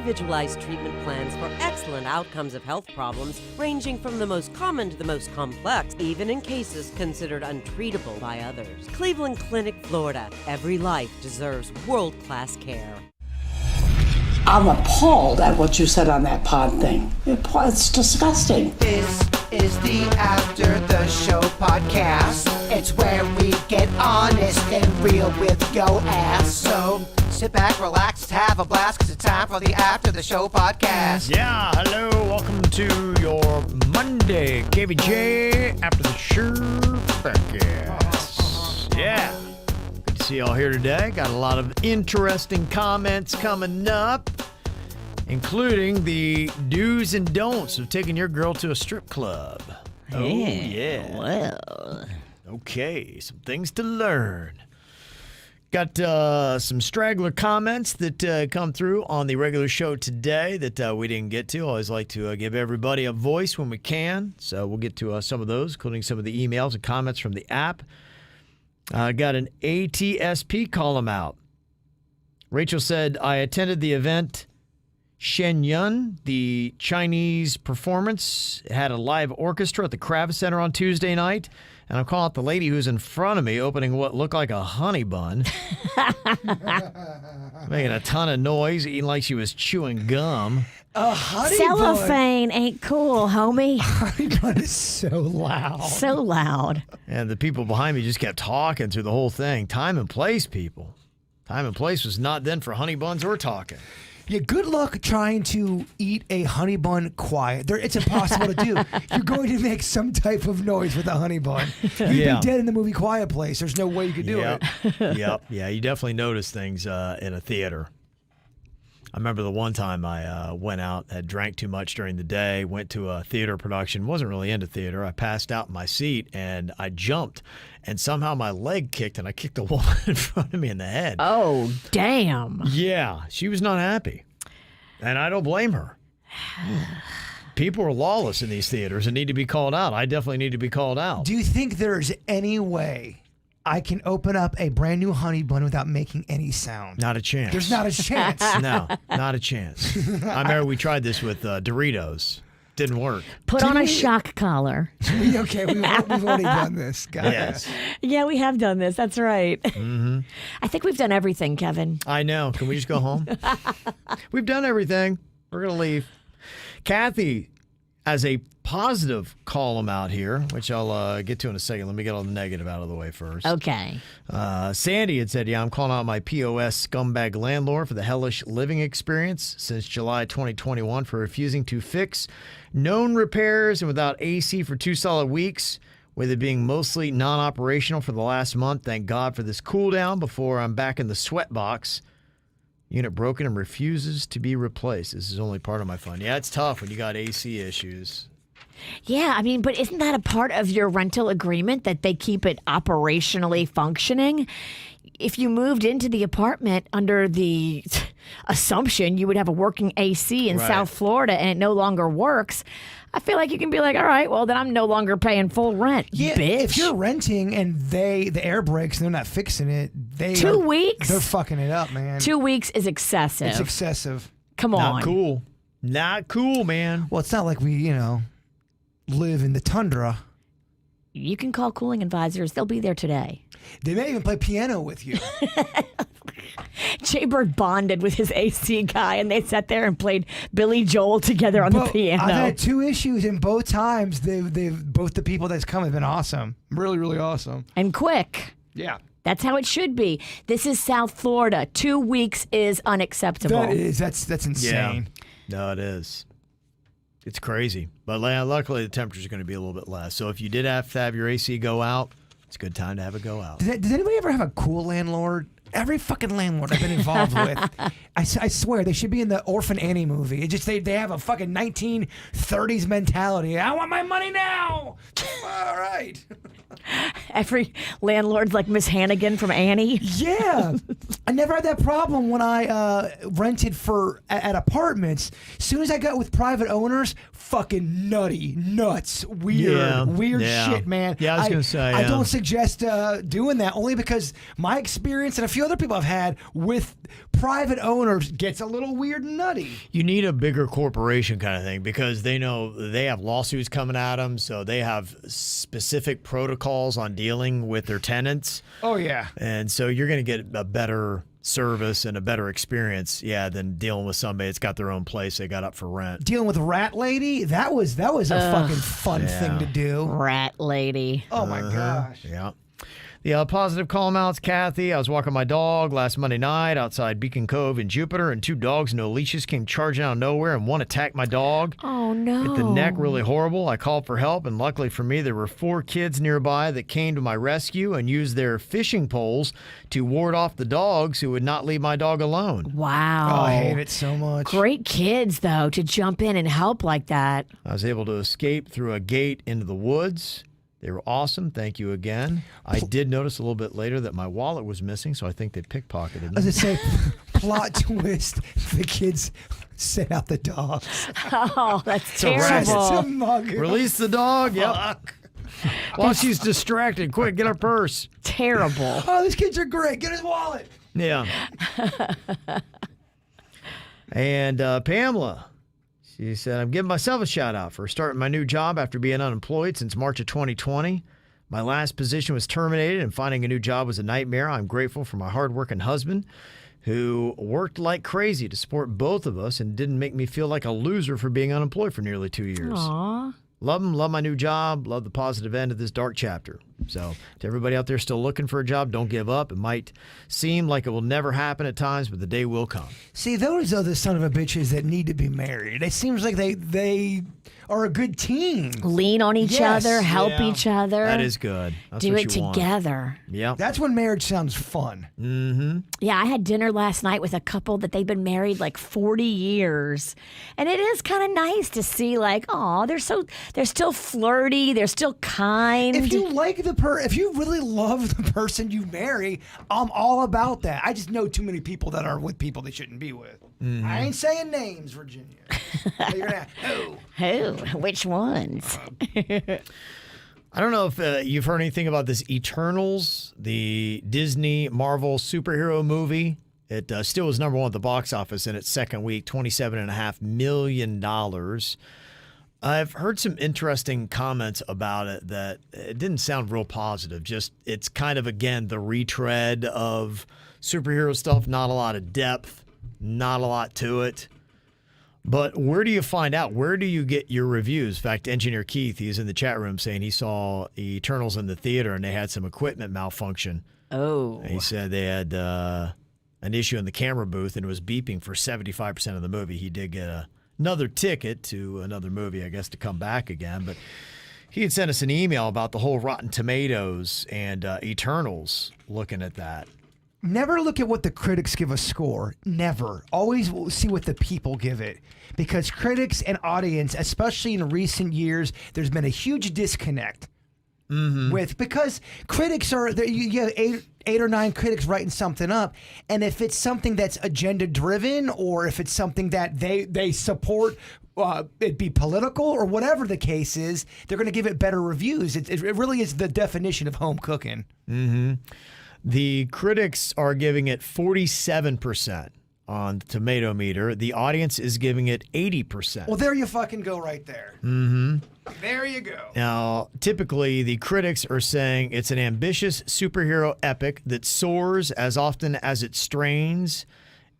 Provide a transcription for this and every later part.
individualized treatment plans for excellent outcomes of health problems ranging from the most common to the most complex, even in cases considered untreatable by others. Cleveland Clinic, Florida. Every life deserves world-class care. I'm appalled at what you said on that pod thing. It's disgusting. This is the After the Show podcast. It's where we get honest and real with yo ass. So sit back, relax, have a blast, cause it's time for the After the Show podcast. Yeah, hello, welcome to your Monday KVJ After the Show podcast. Yeah. Good to see y'all here today. Got a lot of interesting comments coming up, including the do's and don'ts of taking your girl to a strip club. Oh, yeah. Well. Okay, some things to learn. Got some straggler comments that come through on the regular show today that we didn't get to. Always like to give everybody a voice when we can. So we'll get to some of those, including some of the emails and comments from the app. Got an ATSP column out. Rachel said, I attended the event Shenyun, the Chinese performance. It had a live orchestra at the Kravis Center on Tuesday night. And I'm calling out the lady who's in front of me opening what looked like a honey bun. Making a ton of noise, eating like she was chewing gum. A honey Cellophane ain't cool, homie. Honey bun is so loud. So loud. And the people behind me just kept talking through the whole thing. Time and place, people. Time and place was not then for honey buns or talking. Yeah, good luck trying to eat a honey bun quiet. It's impossible to do. You're going to make some type of noise with a honey bun. You'd be dead in the movie Quiet Place. There's no way you could do it. Yep. Yeah, you definitely notice things in a theater. I remember the one time I went out, had drank too much during the day, went to a theater production, wasn't really into theater. I passed out in my seat and I jumped and somehow my leg kicked and I kicked a woman in front of me in the head. Oh, damn. Yeah, she was not happy. And I don't blame her. People are lawless in these theaters and need to be called out. I definitely need to be called out. Do you think there's any way I can open up a brand new honey bun without making any sound? Not a chance. There's not a chance. No, not a chance. I remember we tried this with Doritos. Didn't work. Put on a shock collar. Okay, we've already done this, guys. Yes. Yeah, we have done this. That's right. Mm-hmm. I think we've done everything, Kevin. I know. Can we just go home? We've done everything. We're going to leave. Kathy has a positive column out here, which I'll get to in a second. Let me get all the negative out of the way first. Okay. Sandy had said, I'm calling out my POS scumbag landlord for the hellish living experience since July 2021 for refusing to fix known repairs and without AC for 2 solid weeks, with it being mostly non-operational for the last month. Thank God for this cool down before I'm back in the sweat box. Unit broken and refuses to be replaced. This is only part of my fun. Yeah, it's tough when you got AC issues. Yeah, I mean, but isn't that a part of your rental agreement that they keep it operationally functioning? If you moved into the apartment under the assumption you would have a working AC in South Florida and it no longer works, I feel like you can be like, all right, well, then I'm no longer paying full rent, bitch. If you're renting and the air breaks and they're not fixing it, 2 weeks? They're fucking it up, man. 2 weeks is excessive. It's excessive. Come on. Not cool. Not cool, man. Well, it's not like we, live in the tundra. You can call cooling advisors. They'll be there today. They may even play piano with you. Jay Bird bonded with his AC guy, and they sat there and played Billy Joel together on the piano. I've had 2 issues, and both times, both the people that's come have been awesome. Really, really awesome. And quick. Yeah. That's how it should be. This is South Florida. 2 weeks is unacceptable. That's insane. Yeah. No, it is. It's crazy. But luckily, the temperature's going to be a little bit less. So if you did have to have your AC go out, it's a good time to have it go out. Does anybody ever have a cool landlord? Every fucking landlord I've been involved with, I swear they should be in the Orphan Annie movie. It just they have a fucking 1930s mentality. I want my money now. All right. Every landlord's like Miss Hannigan from Annie. Yeah, I never had that problem when I rented at apartments. As soon as I got with private owners, fucking nuts, weird shit, man. Yeah, I was gonna say. I don't suggest doing that only because my experience and a few other people I've had with private owners gets a little weird and nutty. You need a bigger corporation kind of thing because they know they have lawsuits coming at them, so they have specific protocols on dealing with their tenants. Oh yeah, and so you're going to get a better service and a better experience, than dealing with somebody that's got their own place they got up for rent. Dealing with Rat Lady, that was a fucking fun thing to do. Rat Lady. Oh my gosh. Yeah. The positive call outs, Kathy. I was walking my dog last Monday night outside Beacon Cove in Jupiter, and 2 dogs, no leashes, came charging out of nowhere, and one attacked my dog. Oh, no. Hit the neck really horrible. I called for help, and luckily for me, there were 4 kids nearby that came to my rescue and used their fishing poles to ward off the dogs who would not leave my dog alone. Wow. Oh, I hate it so much. Great kids, though, to jump in and help like that. I was able to escape through a gate into the woods. They were awesome. Thank you again. I did notice a little bit later that my wallet was missing, so I think they pickpocketed me. I was going to say, plot twist, the kids set out the dogs. Oh, that's a rat. terrible. It's a mug. Release the dog. Yep. While she's distracted, quick, get her purse. Terrible. Oh, these kids are great. Get his wallet. Yeah. And Pamela, she said, I'm giving myself a shout out for starting my new job after being unemployed since March of 2020. My last position was terminated and finding a new job was a nightmare. I'm grateful for my hardworking husband who worked like crazy to support both of us and didn't make me feel like a loser for being unemployed for nearly 2 years. Aw. Love him, love my new job, love the positive end of this dark chapter. So to everybody out there still looking for a job, don't give up. It might seem like it will never happen at times, but the day will come. See, those are the son of a bitches that need to be married. It seems like they are a good team. Lean on each Yes. other, help Yeah. each other. That is good. That's Do what it you want. together. Yeah. That's when marriage sounds fun. Yeah, I had dinner last night with a couple that they've been married like 40 years. And it is kind of nice to see like, oh, they're still flirty, they're still kind. If you like if you really love the person you marry, I'm all about that. I just know too many people that are with people they shouldn't be with. I ain't saying names, Virginia. You're gonna, Who? Which ones? I don't know if you've heard anything about this Eternals, the Disney Marvel superhero movie. It still was number 1 at the box office in its second week, $27.5 million. I've heard some interesting comments about it that it didn't sound real positive. Just it's kind of, again, the retread of superhero stuff, not a lot of depth, not a lot to it. But where do you find out? Where do you get your reviews? In fact, Engineer Keith, he's in the chat room saying he saw Eternals in the theater and they had some equipment malfunction. Oh. And he said they had an issue in the camera booth and it was beeping for 75% of the movie. He did get another ticket to another movie, I guess, to come back again. But he had sent us an email about the whole Rotten Tomatoes and Eternals, looking at that. never look at what the critics give a score. Never. Always see what the people give it. Because critics and audience, especially in recent years, there's been a huge disconnect with, because critics are, you have eight or nine critics writing something up, and if it's something that's agenda driven, or if it's something that they support, it be political or whatever the case is, they're going to give it better reviews. It really is the definition of home cooking. The critics are giving it 47% on the tomato meter. The audience is giving it 80%. Well, there you fucking go right there. There you go. Now, typically, the critics are saying it's an ambitious superhero epic that soars as often as it strains.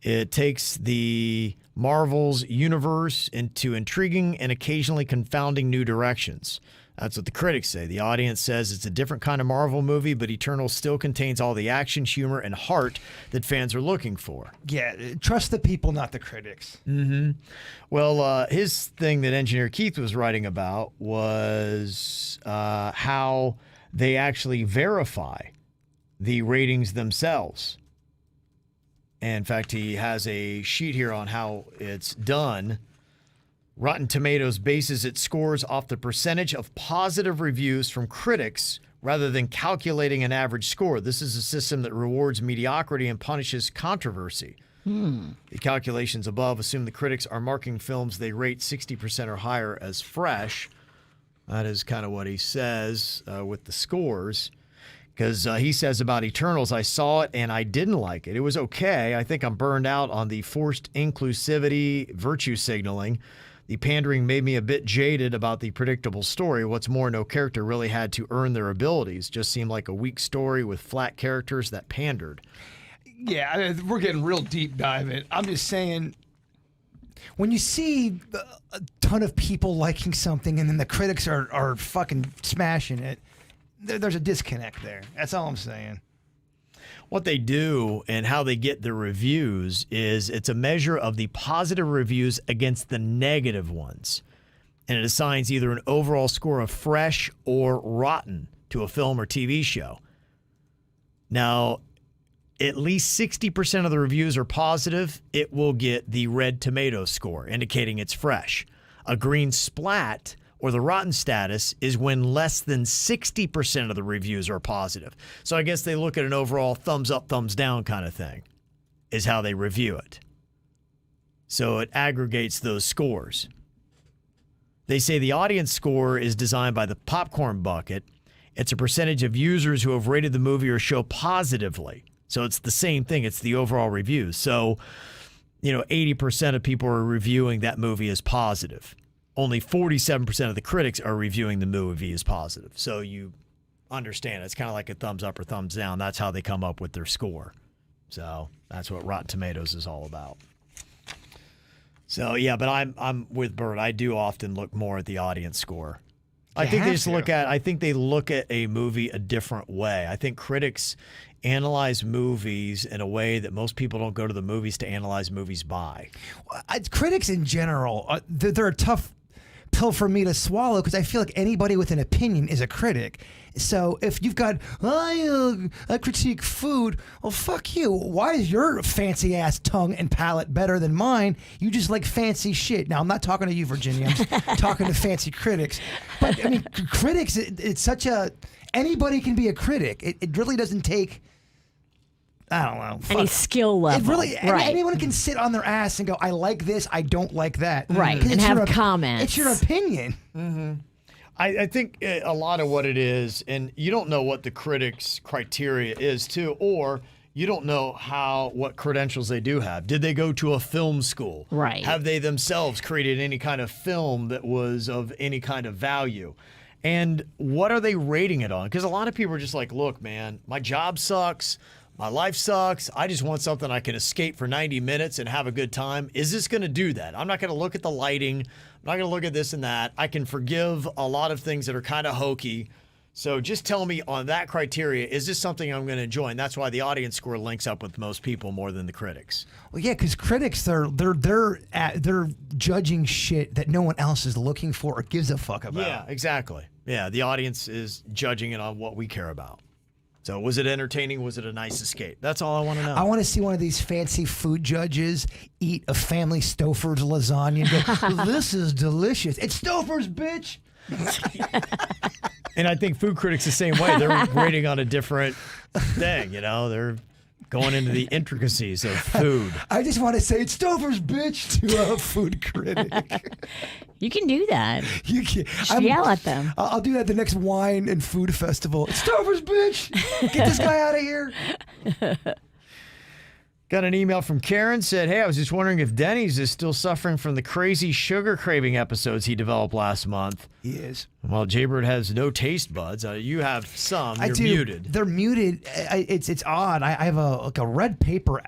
It takes the Marvel's universe into intriguing and occasionally confounding new directions. That's what the critics say. The audience says it's a different kind of Marvel movie, but Eternal still contains all the action, humor, and heart that fans are looking for. Yeah, trust the people, not the critics. Well, his thing that Engineer Keith was writing about was how they actually verify the ratings themselves. And in fact, he has a sheet here on how it's done. Rotten Tomatoes bases its scores off the percentage of positive reviews from critics rather than calculating an average score. This is a system that rewards mediocrity and punishes controversy. The calculations above assume the critics are marking films they rate 60% or higher as fresh. That is kind of what he says with the scores. Because he says about Eternals, I saw it and I didn't like it. It was okay. I think I'm burned out on the forced inclusivity, virtue signaling. The pandering made me a bit jaded about the predictable story. What's more, no character really had to earn their abilities. Just seemed like a weak story with flat characters that pandered. Yeah, I mean, we're getting real deep diving. I'm just saying, when you see a ton of people liking something and then the critics are fucking smashing it, there's a disconnect there. That's all I'm saying. What they do and how they get the reviews is it's a measure of the positive reviews against the negative ones. And it assigns either an overall score of fresh or rotten to a film or TV show. Now, at least 60% of the reviews are positive. It will get the red tomato score, indicating it's fresh. A green splat or the rotten status is when less than 60% of the reviews are positive. So I guess they look at an overall thumbs up, thumbs down kind of thing is how they review it. So it aggregates those scores. They say the audience score is designed by the popcorn bucket. It's a percentage of users who have rated the movie or show positively. So it's the same thing. It's the overall reviews. So, 80% of people are reviewing that movie as positive. Only 47% of the critics are reviewing the movie as positive. So you understand it's kind of like a thumbs up or thumbs down. That's how they come up with their score. So that's what Rotten Tomatoes is all about. So yeah, but I'm with Bert. I do often look more at the audience score. I think they look at a movie a different way. I think critics analyze movies in a way that most people don't go to the movies to analyze movies by. Critics in general, they're a tough pill for me to swallow because I feel like anybody with an opinion is a critic. So if you've got, I critique food, well, fuck you. Why is your fancy ass tongue and palate better than mine? You just like fancy shit. Now, I'm not talking to you, Virginia. I'm talking to fancy critics. But I mean, critics, it's such a, anybody can be a critic. It really doesn't take, I don't know. Any skill level. It really, right. Anyone can sit on their ass and go, I like this, I don't like that. Right, and have comments. It's your opinion. Mm-hmm. I think a lot of what it is, and you don't know what the critics' criteria is too, or you don't know what credentials they do have. Did they go to a film school? Right. Have they themselves created any kind of film that was of any kind of value? And what are they rating it on? Because a lot of people are just like, look, man, my job sucks. My life sucks. I just want something I can escape for 90 minutes and have a good time. Is this going to do that? I'm not going to look at the lighting. I'm not going to look at this and that. I can forgive a lot of things that are kind of hokey. So just tell me on that criteria, is this something I'm going to enjoy? And that's why the audience score links up with most people more than the critics. Well, yeah, because critics, they're judging shit that no one else is looking for or gives a fuck about. Yeah, exactly. Yeah, the audience is judging it on what we care about. So was it entertaining? Was it a nice escape? That's all I want to know. I want to see one of these fancy food judges eat a family Stouffer's lasagna and go, this is delicious. It's Stouffer's, bitch. And I think food critics the same way. They're rating on a different thing, They're going into the intricacies of food. I just want to say it's Stouffer's, bitch, to a food critic. You can do that. You can yell at them. I'll do that at the next wine and food festival. It's Stouffer's, bitch. Get this guy out of here. Got an email from Karen, said, hey, I was just wondering if Denny's is still suffering from the crazy sugar craving episodes he developed last month. He is. Well, Jaybird has no taste buds. You have some. You're muted. They're muted. It's odd. I have a red pepper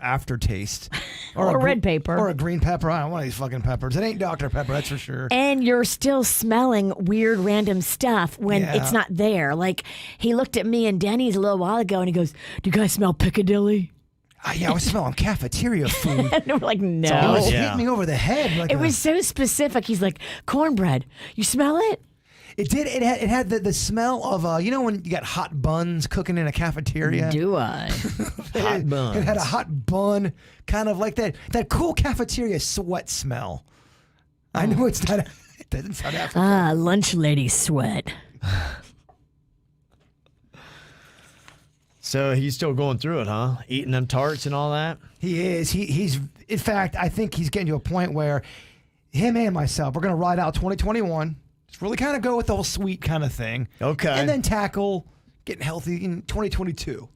aftertaste. Or a red pepper. Or a green pepper. I don't want these fucking peppers. It ain't Dr. Pepper, that's for sure. And you're still smelling weird random stuff when it's not there. Like, he looked at me and Denny's a little while ago and he goes, do you guys smell Piccadilly? Yeah, I was smelling cafeteria food. And we're like, no. It was hitting me over the head. Like it was so specific. He's like, cornbread. You smell it? It did. It had the smell of, when you got hot buns cooking in a cafeteria? Do I? Hot buns. It had a hot bun, kind of like that cool cafeteria sweat smell. I know it's not, it doesn't sound African. Lunch lady sweat. So he's still going through it, huh? Eating them tarts and all that? He is. He's. In fact, I think he's getting to a point where him and myself, we're going to ride out 2021. Just really kind of go with the whole sweet kind of thing. Okay. And then tackle getting healthy in 2022.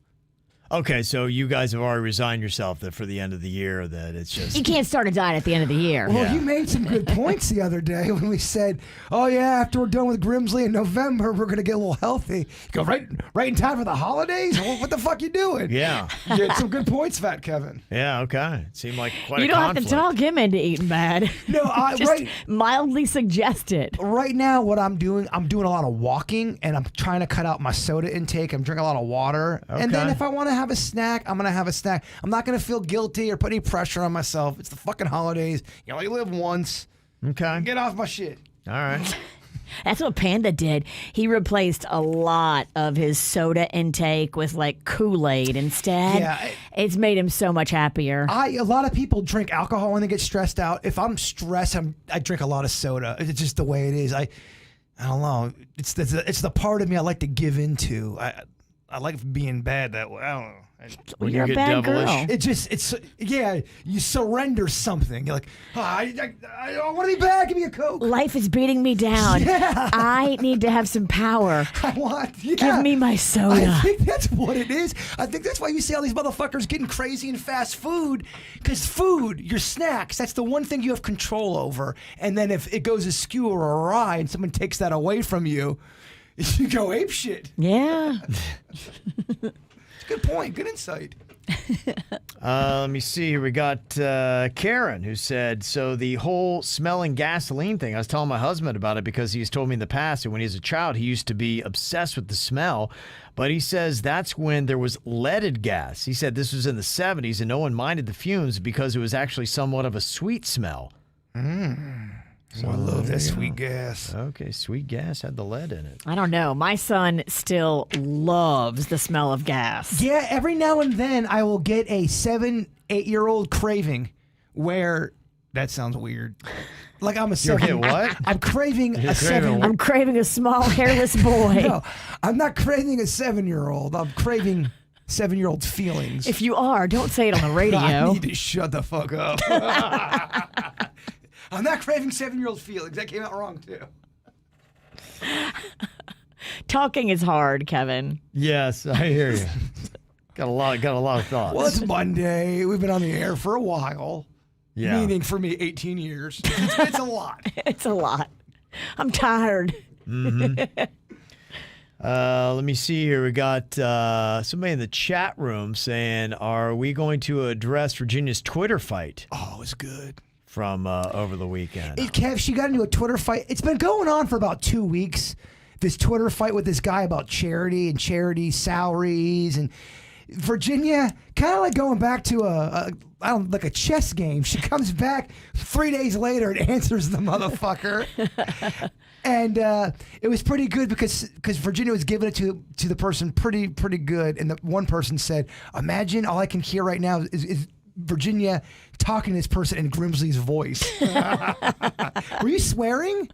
Okay, so you guys have already resigned yourself that for the end of the year that it's just... You can't start a diet at the end of the year. Well, Yeah. you made some good points the other day when we said, oh, yeah, after we're done with Grimsley in November, we're going to get a little healthy. You go, right in time for the holidays? What the fuck you doing? Yeah. You had some good points, Fat Kevin. Yeah, okay. It seemed like quite You a don't have conflict. to talk him into eating bad. No, Just mildly suggest it. Right now, what I'm doing a lot of walking, and I'm trying to cut out my soda intake. I'm drinking a lot of water. And then Okay. if I want to have a snack, I'm going to have a snack. I'm not going to feel guilty or put any pressure on myself. It's the fucking holidays. You only live once. Okay. Get off my shit. All right. That's what Panda did. He replaced a lot of his soda intake with like Kool-Aid instead. Yeah. It's made him so much happier. A lot of people drink alcohol when they get stressed out. If I'm stressed, I drink a lot of soda. It's just the way it is. I don't know. It's the part of me I like to give into. I like being bad that way. I don't know. When You're you a get bad devilish. girl. You surrender something. You're like, I don't want to be bad. Give me a Coke. Life is beating me down. Yeah. I need to have some power. Give me my soda. I think that's what it is. I think that's why you see all these motherfuckers getting crazy in fast food. Because food, your snacks, that's the one thing you have control over. And then if it goes askew or awry and someone takes that away from you, you go ape shit. Yeah. Good point. Good insight. Let me see here. We got Karen who said, so the whole smelling gasoline thing, I was telling my husband about it because he's told me in the past that when he was a child, he used to be obsessed with the smell. But he says that's when there was leaded gas. He said this was in the 70s and no one minded the fumes because it was actually somewhat of a sweet smell. So I love that sweet gas. Okay, sweet gas had the lead in it. I don't know. My son still loves the smell of gas. Yeah, every now and then I will get a 7-8-year-old craving where that sounds weird. Like I'm a You'll get what? I'm craving You're a craving 7. I'm craving a small hairless boy. No, I'm not craving a 7-year-old. I'm craving 7-year-old's feelings. If you are, don't say it on the I radio. need to shut the fuck up. I'm not craving 7-year-old feelings. That came out wrong too. Talking is hard, Kevin. Yes, I hear you. got a lot of thoughts. Well, it's Monday. We've been on the air for a while. Yeah. Meaning for me, 18 years. It's a lot. It's a lot. I'm tired. Let me see here. We got somebody in the chat room saying, are we going to address Virginia's Twitter fight Oh, it's good. from over the weekend? Kev, she got into a Twitter fight. It's been going on for about 2 weeks. This Twitter fight with this guy about charity and charity salaries, and Virginia kind of like going back to like a chess game. She comes back 3 days later and answers the motherfucker. And it was pretty good because Virginia was giving it to the person pretty good, and the one person said, "Imagine all I can hear right now is Virginia talking to this person in Grimsley's voice." Were you swearing?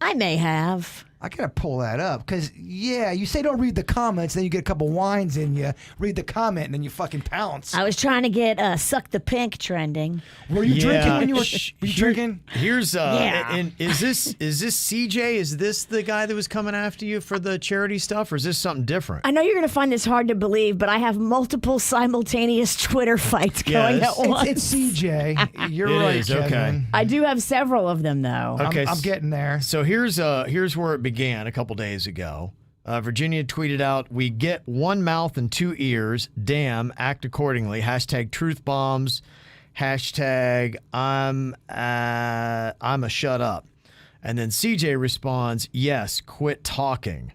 I may have. I gotta pull that up because you say don't read the comments, then you get a couple wines in you. Read the comment, and then you fucking pounce. I was trying to get "Suck the Pink" trending. Were you drinking when you were? Sh- Were you here- drinking? Here's Yeah. and is this CJ? Is this the guy that was coming after you for the charity stuff, or is this something different? I know you're going to find this hard to believe, but I have multiple simultaneous Twitter fights going Yes. at once. It's CJ. You're It right, is, Kevin. okay. I do have several of them, though. Okay, I'm getting there. So here's where it began a couple days ago. Virginia tweeted out, "We get one mouth and two ears. Damn, act accordingly. Hashtag truth bombs. Hashtag I'm a shut up." And then CJ responds, "Yes, quit talking."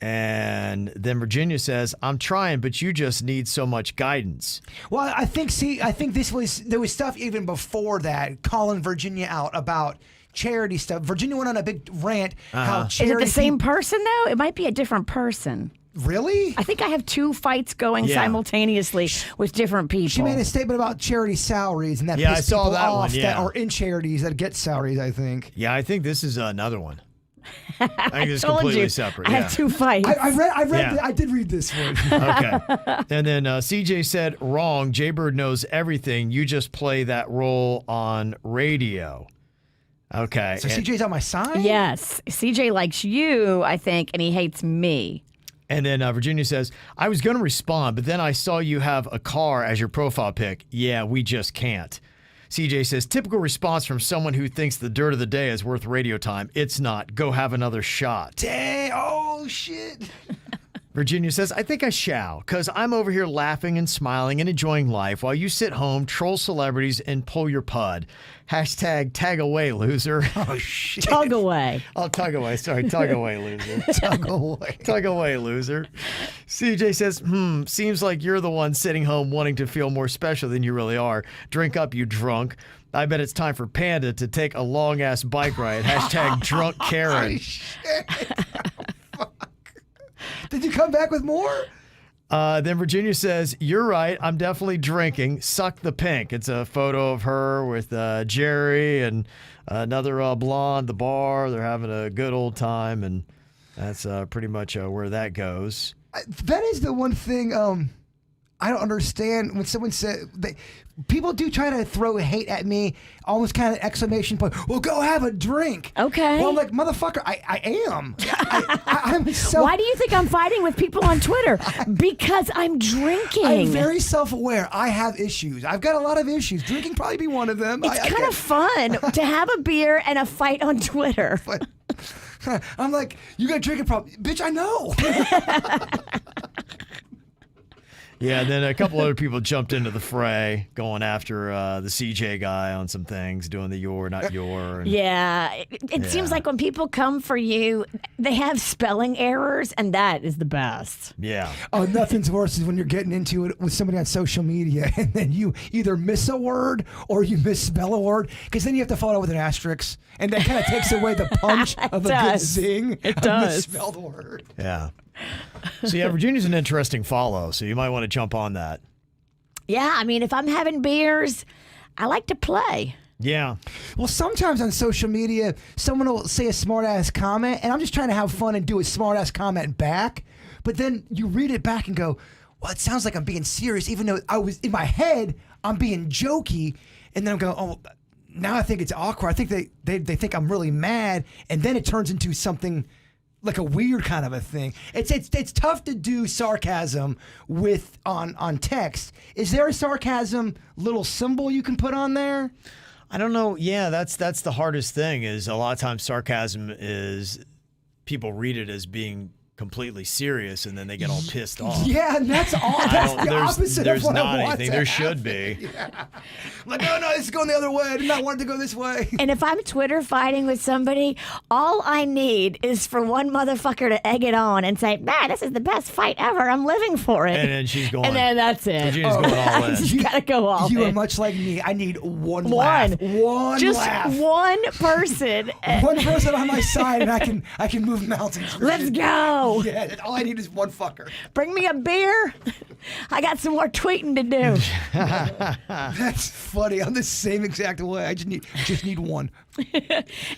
And then Virginia says, "I'm trying, but you just need so much guidance." Well, I think there was stuff even before that calling Virginia out about charity stuff. Virginia went on a big rant how Is charity it the same person, though? It might be a different person. Really? I think I have two fights going Yeah. simultaneously with different people. She made a statement about charity salaries and that Yeah, I pissed saw people that one, off yeah. that are in charities that get salaries, I think. Yeah, I think this is another one. I think it's Told completely you, separate. I have 2 fights. I did read this one. Okay. And then CJ said, wrong. Jaybird knows everything. You just play that role on radio. Okay. So CJ's on my side? Yes. CJ likes you, I think, and he hates me. And then Virginia says, I was going to respond, but then I saw you have a car as your profile pic. Yeah, we just can't. CJ says, typical response from someone who thinks the dirt of the day is worth radio time. It's not. Go have another shot. Dang. Oh, shit. Virginia says, I think I shall, because I'm over here laughing and smiling and enjoying life while you sit home, troll celebrities, and pull your pud. Hashtag tag away, loser. Oh, shit. Tug away. Oh, tug away. Sorry, tug away, loser. Tug away. Tug away, loser. CJ says, seems like you're the one sitting home wanting to feel more special than you really are. Drink up, you drunk. I bet it's time for Panda to take a long-ass bike ride. Hashtag drunk Karen. Oh, shit. Did you come back with more? Then Virginia says, you're right. I'm definitely drinking. Suck the pink. It's a photo of her with Jerry and another blonde at the bar. They're having a good old time, and that's pretty much where that goes. That is the one thing I don't understand when someone said people do try to throw hate at me, almost kind of exclamation point. Well, go have a drink. Okay. Well, I'm like, motherfucker, I am. I'm so. Why do you think I'm fighting with people on Twitter? Because I'm drinking. I'm very self-aware. I have issues. I've got a lot of issues. Drinking probably be one of them. It's kind of fun to have a beer and a fight on Twitter. But I'm like, you got a drinking problem, bitch. I know. Yeah, and then a couple other people jumped into the fray, going after the CJ guy on some things, doing the your, not your. And, Yeah, it seems like when people come for you, they have spelling errors, and that is the best. yeah. Oh, nothing's worse than when you're getting into it with somebody on social media and then you either miss a word or you misspell a word, because then you have to follow it with an asterisk, and that kind of takes away the punch of a good zing. It a does. misspelled word. Yeah. So, yeah, Virginia's an interesting follow, so you might want to jump on that. Yeah, I mean, if I'm having beers, I like to play. Yeah. Well, sometimes on social media, someone will say a smart-ass comment, and I'm just trying to have fun and do a smart-ass comment back, but then you read it back and go, well, it sounds like I'm being serious, even though I was, in my head, I'm being jokey, and then I'm going, oh, now I think it's awkward. I think they think I'm really mad, and then it turns into something like a weird kind of a thing. It's tough to do sarcasm with on text. Is there a sarcasm little symbol you can put on there? I don't know. Yeah, that's the hardest thing, is a lot of times sarcasm is people read it as being completely serious, and then they get all pissed off. Yeah, and that's all. That's the opposite There's of what not I want anything. to There happen. should be. Yeah. Like, no, this is going the other way. I did not want it to go this way. And if I'm Twitter fighting with somebody, all I need is for one motherfucker to egg it on and say, man, this is the best fight ever. I'm living for it. And then she's going. And then that's it. Virginia's going all in. You gotta go all You in. are much like me. I need one laugh. One Just laugh. one person. One person on my side, and I can move mountains. Let's go. Yeah, all I need is one fucker. Bring me a beer. I got some more tweeting to do. That's funny. I'm the same exact way. I just need one.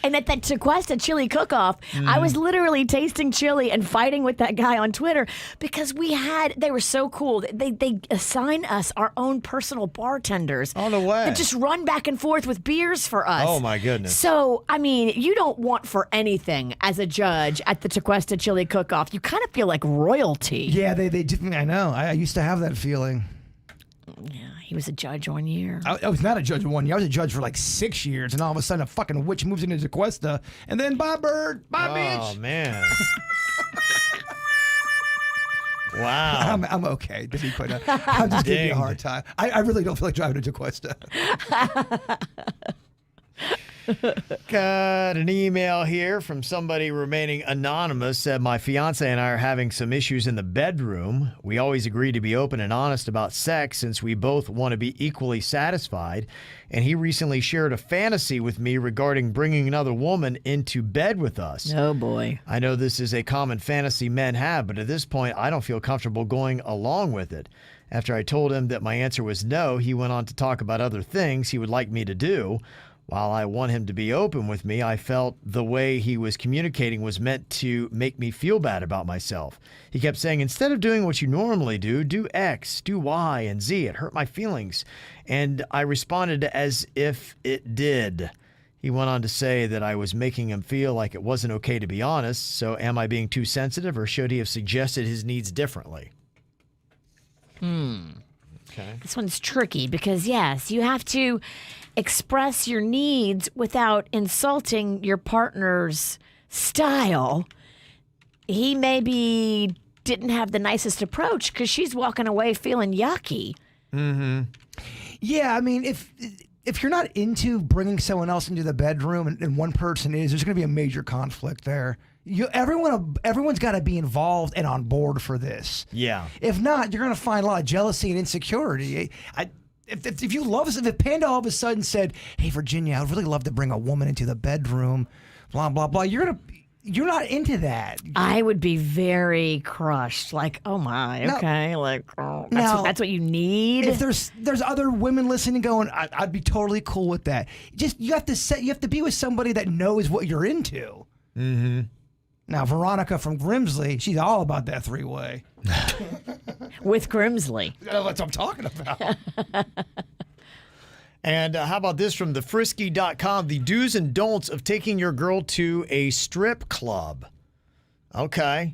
And at that Tequesta chili cook-off, I was literally tasting chili and fighting with that guy on Twitter because they were so cool. They assign us our own personal bartenders. On the way. That just run back and forth with beers for us. Oh, my goodness. So, I mean, you don't want for anything as a judge at the Tequesta chili cook-off. You kind of feel like royalty. Yeah, they did. I know. I used to have that feeling. Yeah, he was a judge 1 year. I was not a judge 1 year. I was a judge for like 6 years, and all of a sudden a fucking witch moves into Tequesta, and then bye bird, bye bitch. Oh, man. Wow. I'm okay. To be quite honest. I'm just giving you a hard time. I really don't feel like driving to Tequesta. Got an email here from somebody remaining anonymous. Said, my fiance and I are having some issues in the bedroom. We always agree to be open and honest about sex since we both want to be equally satisfied. And he recently shared a fantasy with me regarding bringing another woman into bed with us. Oh, boy. I know this is a common fantasy men have, but at this point, I don't feel comfortable going along with it. After I told him that my answer was no, he went on to talk about other things he would like me to do. While I want him to be open with me, I felt the way he was communicating was meant to make me feel bad about myself. He kept saying, instead of doing what you normally do X, do Y, and Z. It hurt my feelings. And I responded as if it did. He went on to say that I was making him feel like it wasn't okay to be honest. So am I being too sensitive, or should he have suggested his needs differently? Okay. This one's tricky because, yes, you have to express your needs without insulting your partner's style. He maybe didn't have the nicest approach because she's walking away feeling yucky. Mm-hmm. Yeah, I mean, if you're not into bringing someone else into the bedroom and one person is, there's going to be a major conflict there. Everyone's got to be involved and on board for this. Yeah. If not, you're going to find a lot of jealousy and insecurity. If you love us, if Panda all of a sudden said, "Hey, Virginia, I'd really love to bring a woman into the bedroom," blah blah blah, you're not into that. I would be very crushed. Like, oh my, okay, that's what you need. If there's other women listening, going, I'd be totally cool with that. Just you have to be with somebody that knows what you're into. Mm-hmm. Now, Veronica from Grimsley, she's all about that three-way. With Grimsley. That's what I'm talking about. And how about this from thefrisky.com? The do's and don'ts of taking your girl to a strip club. Okay.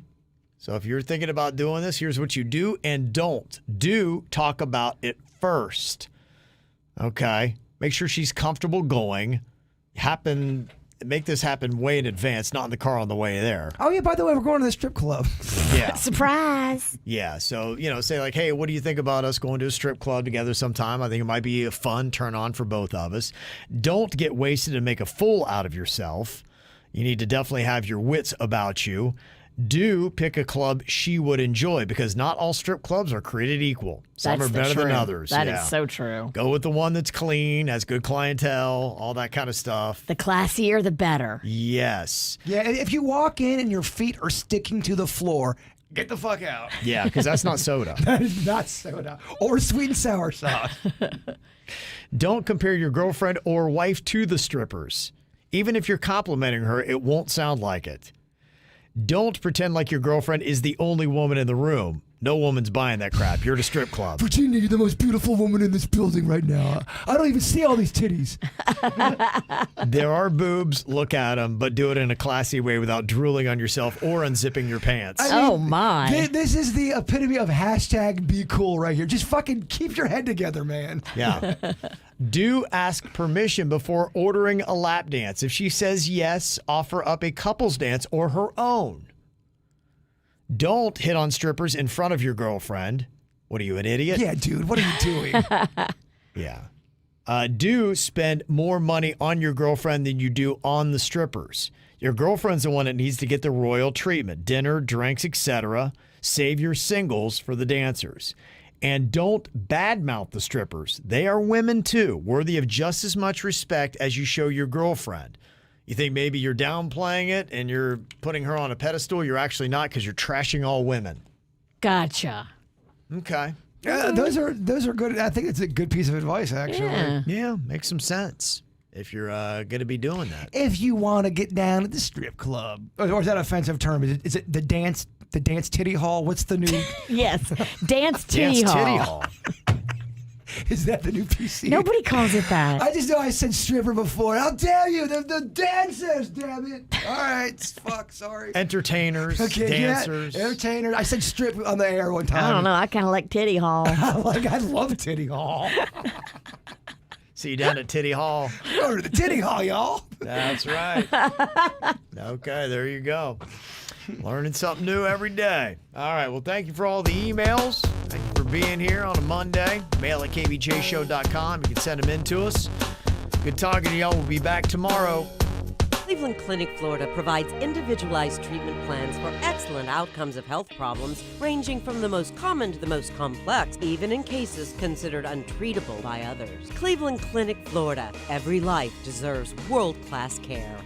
So if you're thinking about doing this, here's what you do and don't. Do talk about it first. Okay. Make sure she's comfortable going. Make this happen way in advance, not in the car on the way there. Oh, yeah, by the way, we're going to the strip club. Yeah. Surprise. Yeah. So, say like, hey, what do you think about us going to a strip club together sometime? I think it might be a fun turn on for both of us. Don't get wasted and make a fool out of yourself. You need to definitely have your wits about you. Do pick a club she would enjoy, because not all strip clubs are created equal. Some are better than others. That is so true. Go with the one that's clean, has good clientele, all that kind of stuff. The classier, the better. Yes. Yeah, if you walk in and your feet are sticking to the floor, get the fuck out. Yeah, because that's not soda. That is not soda or sweet and sour sauce. Don't compare your girlfriend or wife to the strippers. Even if you're complimenting her, it won't sound like it. Don't pretend like your girlfriend is the only woman in the room. No woman's buying that crap. You're at a strip club. Virginia, you're the most beautiful woman in this building right now. I don't even see all these titties. There are boobs. Look at them, but do it in a classy way without drooling on yourself or unzipping your pants. Oh, my. This is the epitome of hashtag be cool right here. Just fucking keep your head together, man. Yeah. Do ask permission before ordering a lap dance. If she says yes, offer up a couple's dance or her own. Don't hit on strippers in front of your girlfriend. What are you, an idiot? Yeah, dude, what are you doing? Yeah. Do spend more money on your girlfriend than you do on the strippers. Your girlfriend's the one that needs to get the royal treatment. Dinner, drinks, etc. Save your singles for the dancers. And don't badmouth the strippers. They are women too, worthy of just as much respect as you show your girlfriend. You think maybe you're downplaying it and you're putting her on a pedestal? You're actually not, because you're trashing all women. Gotcha. Okay. Yeah, those are good. I think it's a good piece of advice, actually. Yeah, makes some sense if you're going to be doing that. If you want to get down at the strip club, or is that an offensive term? Is it the dance titty hall? What's the new? Yes, dance titty hall. Is that the new PC? Nobody calls it that. I just know I said stripper before. How dare you? The dancers, damn it. All right, fuck, sorry. Entertainers, dancers. Yeah, entertainers. I said strip on the air one time. I don't know. I kind of like titty hall. I love titty hall. See you down at Titty Hall. Go to the titty hall, y'all. That's right. Okay, there you go. Learning something new every day. All right, well, thank you for all the emails. Thank you for being here on a Monday. Mail at kvjshow.com. You can send them in to us. Good talking to y'all. We'll be back tomorrow. Cleveland Clinic, Florida provides individualized treatment plans for excellent outcomes of health problems, ranging from the most common to the most complex, even in cases considered untreatable by others. Cleveland Clinic, Florida. Every life deserves world-class care.